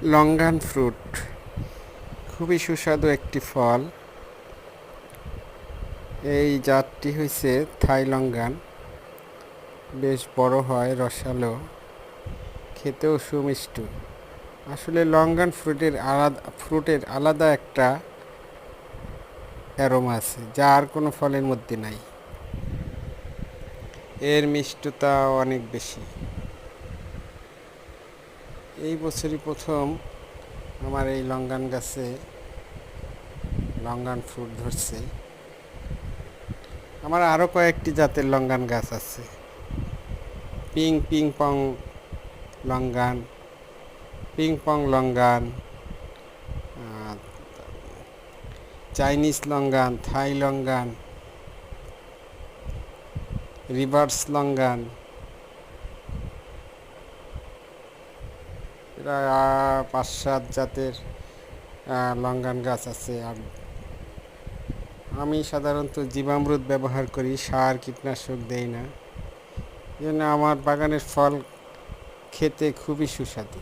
Longan fruit খুবই সুস্বাদু একটি ফল। এই জাতটি হইছে থাই লঙ্গান। বেশ বড় হয়, রসালো, খেতেও সুমিষ্ট। আসলে লঙ্গান ফ্রুটের আলাদা একটা অ্যারোমা আছে, যা আর কোনো ফলের মধ্যে নাই। এর মিষ্টতা অনেক বেশি। এই বছরই প্রথম আমার এই লঙ্গান গাছে লঙ্গান ফ্রুট ধরছে। আমার আরও কয়েকটি জাতের লঙ্গান গাছ আছে। Ping pong longan, ping pong longan, Chinese longan, Thai longan, reverse longan, প্রায় 5-7 জাতের লঙ্গান গাছ আছে। আর আমি সাধারণত জীবামৃত ব্যবহার করি, সার কীটনাশক দেই না। এই জন্য আমার বাগানের ফল খেতে খুবই সুস্বাদু।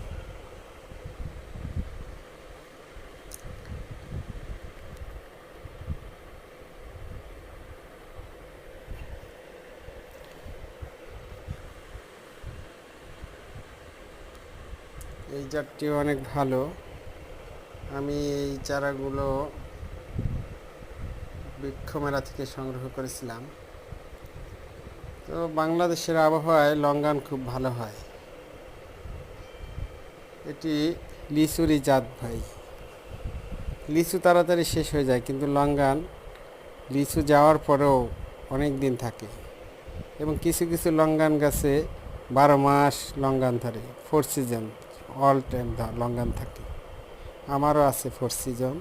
এই জাতটি অনেক ভালো। আমি এই চারাগুলো বৃক্ষ মেলা থেকে সংগ্রহ করেছিলাম। তো বাংলাদেশের আবহাওয়ায় লঙ্গান খুব ভালো হয়। এটি লিচুরই জাত ভাই। লিচু তাড়াতাড়ি শেষ হয়ে যায়, কিন্তু লঙ্গান লিচু যাওয়ার পরেও অনেক দিন থাকে। এবং কিছু কিছু লঙ্গান গাছে 12 মাস লঙ্গান ধরে, 4 সিজন, অল টাইম লঙ্গান থাকে। আমারও আছে 4 সিজন।